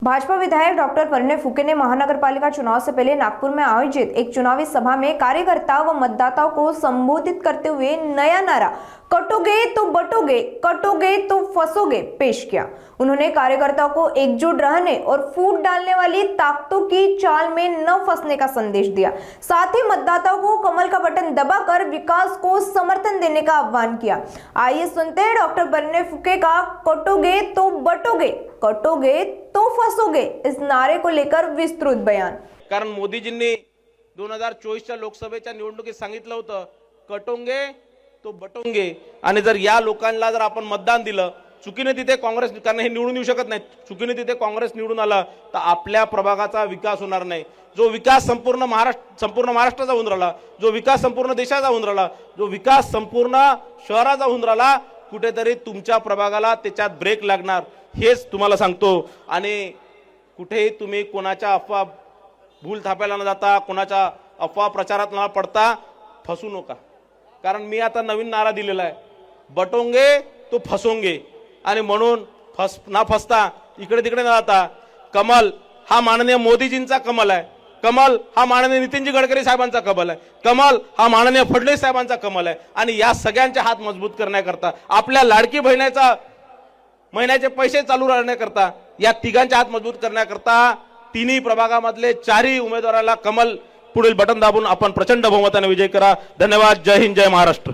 भाजपा विधायक डॉक्टर परिणय फुके ने महानगरपालिका चुनाव से पहले नागपुर में आयोजित एक चुनावी सभा में कार्यकर्ताओं व मतदाताओं को संबोधित करते हुए नया नारा कटोगे तो बटोगे, कटोगे तो फंसोगे पेश किया। उन्होंने कार्यकर्ताओं को एकजुट रहने और फूट डालने वाली ताकतों की चाल में न फंसने का संदेश दिया। साथ ही मतदाताओं को कमल का बटन दबाकर विकास को समर्थन देने का आह्वान किया। आइए सुनते हैं डॉक्टर परिणय फुके का कटोगे तो बटोगे, कटोगे तो फंसोगे इस नारे को लेकर विस्तृत बयान। कारण मोदीजींनी 2024च्या लोकसभेच्या निवडणुकीत सांगितलं होतं कटोंगे तो बटोंगे, आणि जर या लोकांना जर आपण मतदान दिलं, चुकीने तिथे काँग्रेस, कारण हे निवडून येऊ शकत नाही, चुकीने तिथे काँग्रेस निवडून आला तर आपल्या प्रभागाचा विकास होणार नाही। जो विकास संपूर्ण महाराष्ट्राचा होऊन राहिला, जो विकास संपूर्ण देशाचा होऊन राहिला, जो विकास संपूर्ण शहराचा होऊन राहिला, कुठेतरी तुमच्या प्रभागाला त्याच्यात ब्रेक लागणार हेच तुम्हाला सांगतो। आणि कुठेही तुम्ही कोणाच्या अफवा भूल थापायला न जाता, कोणाच्या अफवा प्रचारात न पडता फसू नका। कारण मी आता नवीन नारा दिलेला आहे, बटोंगे तो फसोंगे, आणि म्हणून ना फसता इकडे तिकडे न जाता कमल हा माननीय मोदीजींचा कमल आहे, कमल हा माननीय नितीनजी गडकरी साहेबांचा कमल आहे, कमल हा माननीय फडणवीस साहेबांचा कमल आहे। आणि या सगळ्यांचे हात मजबूत करण्याकरता, आपल्या लाडकी बहिणीचा महिन्याचे पैसे चालू राहण्याकरता, या तिघांचे हात मजबूत करण्याकरता तिन्ही प्रभागामधले चारही उमेदवाराला कमल पुढील बटन दाबून आपण प्रचंड बहुमताने विजय करा। धन्यवाद। जय हिंद, जय महाराष्ट्र।